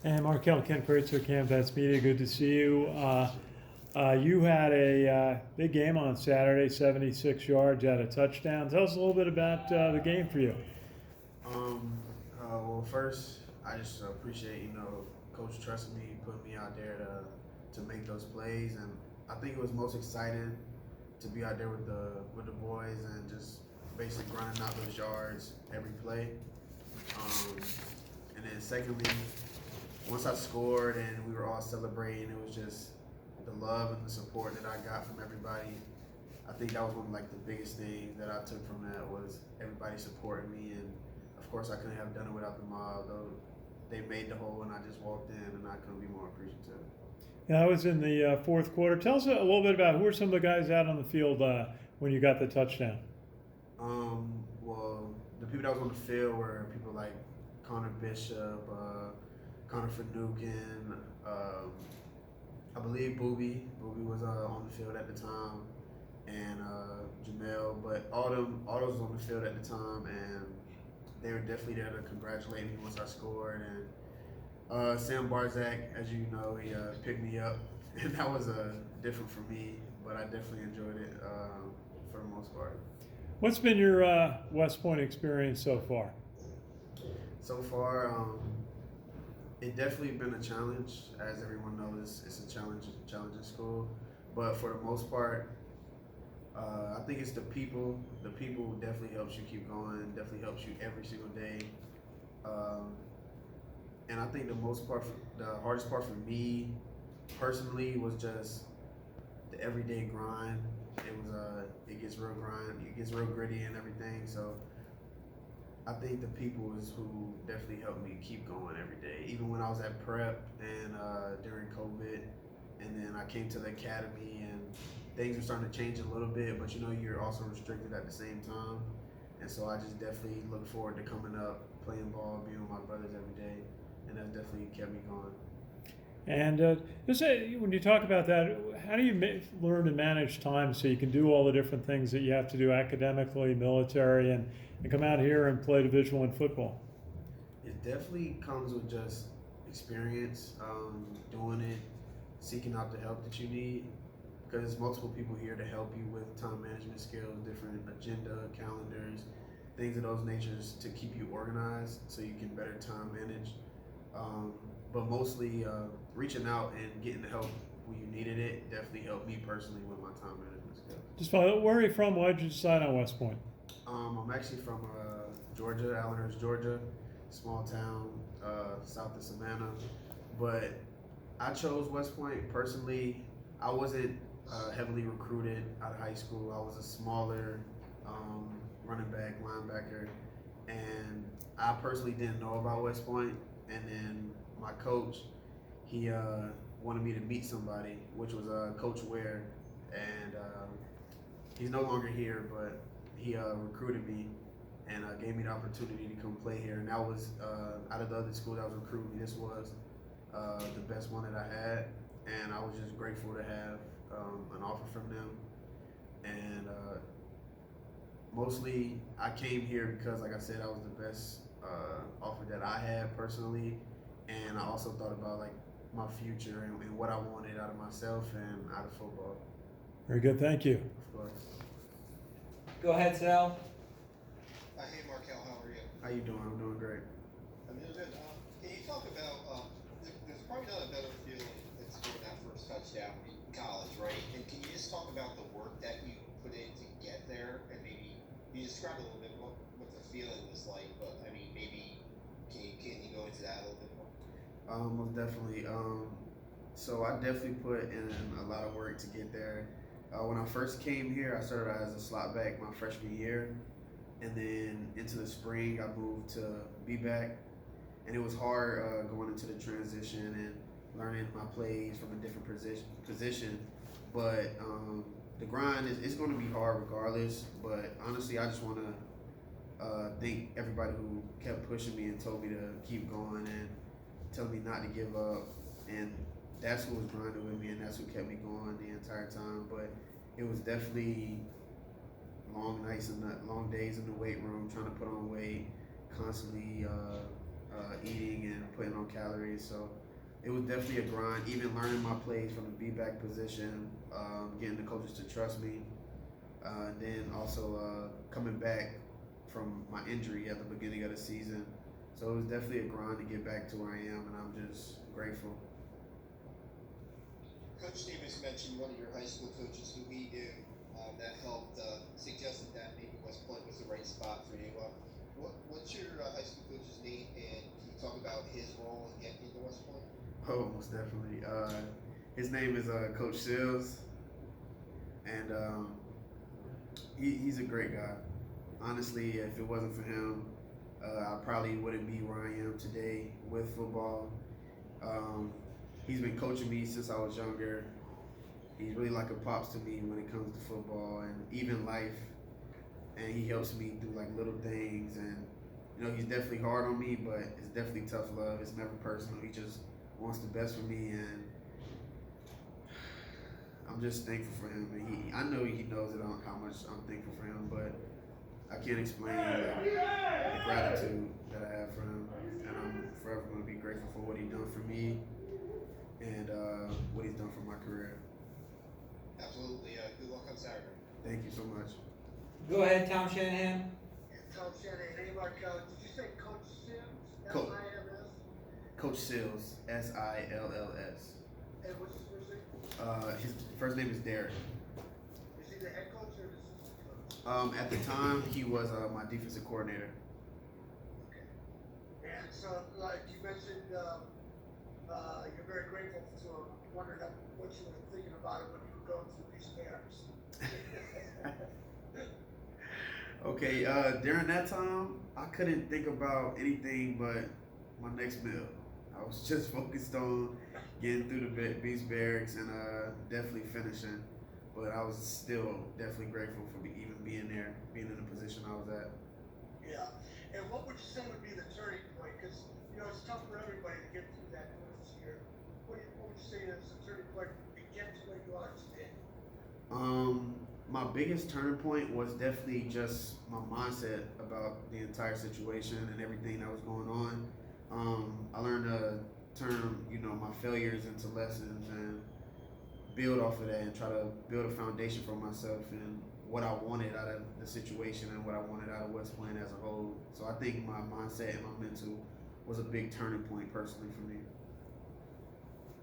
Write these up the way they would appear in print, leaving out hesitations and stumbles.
And Markel, Ken Kreitzer, CaMMVets Media, good to see you. You had a big game on Saturday, 76 yards, had a touchdown. Tell us a little bit about the game for you. Well, first, I just appreciate, Coach trusting me, putting me out there to make those plays, and I think it was most exciting to be out there with the boys and just basically grinding out those yards every play. And then secondly, once I scored and we were all celebrating, it was just the love and the support that I got from everybody. I think that was one of the biggest things that I took from that was everybody supporting me, and of course I couldn't have done it without the mob. Though they made the hole and I just walked in, and I couldn't be more appreciative. Yeah, I was in the fourth quarter. Tell us a little bit about who are some of the guys out on the field when you got the touchdown. Well, the people that was on the field were people like Connor Bishop, Connor Finucane, I believe Booby. Booby was on the field at the time, and Jamel. But all those was on the field at the time, and they were definitely there to congratulate me once I scored. And Sam Barzak, as you know, he picked me up, and that was different for me, but I definitely enjoyed it for the most part. What's been your West Point experience so far? So far, it definitely been a challenge. As everyone knows, it's a challenging school. But for the most part, I think it's the people. The people definitely helps you keep going. Definitely helps you every single day. And I think the hardest part for me personally was just the everyday grind. It gets real grind. It gets real gritty and everything. So I think the people is who definitely helped me keep going every day. Even when I was at prep and during COVID, and then I came to the academy and things were starting to change a little bit, but you're also restricted at the same time. And so I just definitely look forward to coming up, playing ball, being with my brothers every day, and that definitely kept me going. And just when you talk about that, how do you learn to manage time so you can do all the different things that you have to do academically, military, and come out here and play Division I football? It definitely comes with just experience, doing it, seeking out the help that you need, because there's multiple people here to help you with time management skills, different agenda, calendars, things of those natures to keep you organized so you can better time manage. But mostly reaching out and getting the help when you needed it definitely helped me personally with my time management skills. Just where are you from? Why did you decide on West Point? I'm actually from Georgia, Allenhurst, Georgia, small town south of Savannah. But I chose West Point personally. I wasn't heavily recruited out of high school. I was a smaller running back, linebacker, and I personally didn't know about West Point. And then my coach, he wanted me to meet somebody, which was Coach Ware, and he's no longer here, but he recruited me and gave me the opportunity to come play here. And that was out of the other school that was recruiting me, this was the best one that I had, and I was just grateful to have an offer from them. And mostly, I came here because, like I said, I was the best offer that I had personally, and I also thought about my future and what I wanted out of myself and out of football. Very good, thank you. Of course. Go ahead, Sal. Hey, Markel, how are you? How you doing? I'm doing great. I'm doing good. Can you talk about, there's probably not a better feeling than scoring that first touchdown in college, right? And can you just talk about the work that you put in to get there, and maybe you describe a little bit what the feeling was like, but I mean, maybe can you go into that a little bit more? Most definitely. So I definitely put in a lot of work to get there. When I first came here, I started as a slot back my freshman year, and then into the spring I moved to B-back, and it was hard going into the transition and learning my plays from a different position. But the grind is going to be hard regardless. But honestly, I just want to thank everybody who kept pushing me and told me to keep going and telling me not to give up. And that's who was grinding with me, and that's who kept me going the entire time. But it was definitely long nights and long days in the weight room, trying to put on weight, constantly eating and putting on calories. So it was definitely a grind. Even learning my plays from the B-back position, getting the coaches to trust me, then also coming back from my injury at the beginning of the season. So it was definitely a grind to get back to where I am, and I'm just grateful. Coach Stevens mentioned one of your high school coaches who he knew that helped suggested that maybe West Point was the right spot for you. What's your high school coach's name, and can you talk about his role in getting into West Point? Oh, most definitely. His name is Coach Sills, and he's a great guy. Honestly, if it wasn't for him, I probably wouldn't be where I am today with football. He's been coaching me since I was younger. He's really like a pops to me when it comes to football and even life. And he helps me do like little things. And you know, he's definitely hard on me, but it's definitely tough love. It's never personal. He just wants the best for me, and I'm just thankful for him. And I know he knows it on how much I'm thankful for him, but I can't explain like, the gratitude that I have for him, and I'm forever going to be grateful for what he's done for me and what he's done for my career. Absolutely. Good luck on Saturday. Thank you so much. Go ahead, Tom Shanahan. Tom Shanahan. Hey, Markel, did you say Coach Sims? Coach. S-I-M-S? Coach Sills, Sills. And what's his first name? His first name is Derek. Is he the head coach or the assistant coach? At the time, he was my defensive coordinator. Okay. And so, like you mentioned, you're very grateful to him. Wondered what you were thinking about it when you were going through these bears. Okay, during that time, I couldn't think about anything but my next meal. I was just focused on getting through the beast barracks and definitely finishing. But I was still definitely grateful for even being there, being in the position I was at. Yeah. And what would you say would be the turning point? Because, you know, it's tough for everybody to get through that first year. What would you say is the turning point to get to where you are today? My biggest turning point was definitely just my mindset about the entire situation and everything that was going on. I learned to turn, you know, my failures into lessons and build off of that and try to build a foundation for myself and what I wanted out of the situation and what I wanted out of West Point as a whole. So I think my mindset and my mental was a big turning point personally for me.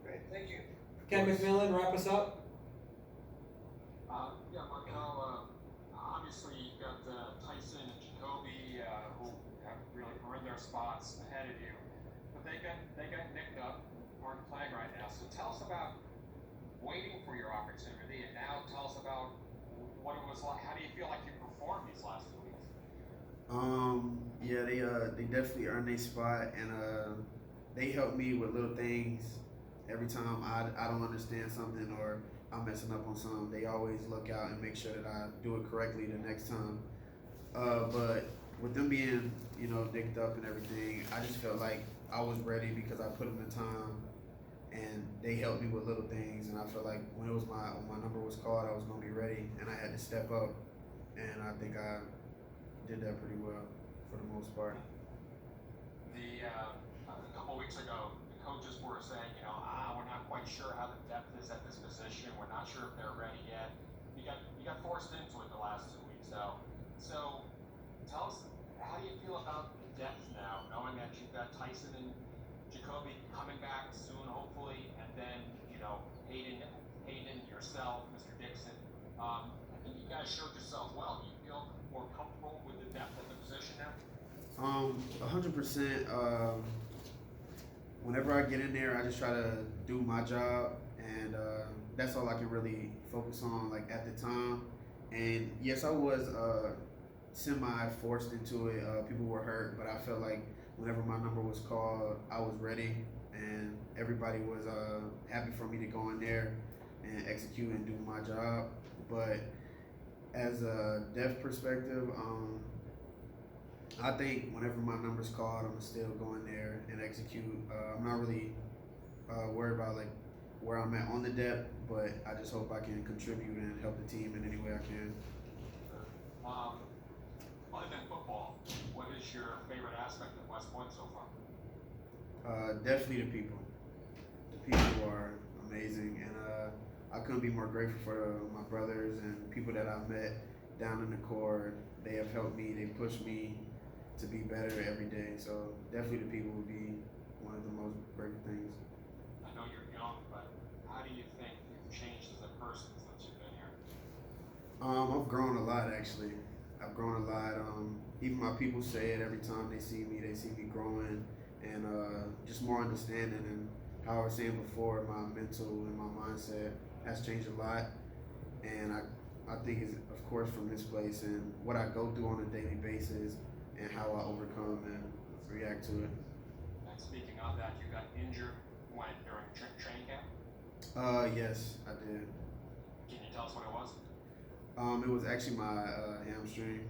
Great, thank you. Ken McMillan, wrap us up. Yeah, Markel, obviously you've got Tyson and Jacoby who have really earned their spots ahead of you, but they got nicked up, aren't playing right now. So tell us about waiting for your opportunity, and now tell us about what it was like. How do you feel like you performed these last 2 weeks? Yeah, they definitely earned their spot, and they helped me with little things. Every time I don't understand something or I'm messing up on something, they always look out and make sure that I do it correctly the next time. But with them being, you know, nicked up and everything, I just felt like I was ready because I put them in time, and they helped me with little things. And I felt like when my number was called, I was gonna be ready, and I had to step up. And I think I did that pretty well for the most part. A couple weeks ago, the coaches were saying, you know, we're not quite sure how the depth is at this position. We're not sure if they're ready yet. You got forced into it the last 2 weeks, though. So tell us, how do you feel about the depth now, knowing that you've got Tyson and Jacoby coming back soon, hopefully, and then, you know, Hayden, yourself, Mr. Dixon. I think you guys showed yourself well. Do you feel more comfortable with the depth at the position now? 100%. Whenever I get in there, I just try to do my job, and that's all I can really focus on, like at the time. And yes, I was semi-forced into it. People were hurt, but I felt like whenever my number was called, I was ready, and everybody was happy for me to go in there and execute and do my job. But as a depth perspective, I think whenever my number's called, I'm still go in there and execute. I'm not really worried about like where I'm at on the depth, but I just hope I can contribute and help the team in any way I can. Other than football, what is your favorite aspect of West Point so far? Definitely the people. The people are amazing, and I couldn't be more grateful for my brothers and people that I've met down in the Corps. They have helped me. They push me to be better every day. So definitely the people would be one of the most grateful things. I know you're young, but how do you think you've changed as a person since you've been here? I've grown a lot actually. I've grown a lot. Even my people say it every time they see me. They see me growing and just more understanding. And how I was saying before, my mental and my mindset has changed a lot. And I think it's of course from this place and what I go through on a daily basis and how I overcome and react to it. And speaking of that, you got injured when during training camp. Yes, I did. Can you tell us what it was? It was actually my hamstring.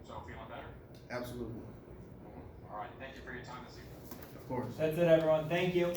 So feeling better? Absolutely. All right. Thank you for your time this evening. Of course. That's it, everyone. Thank you.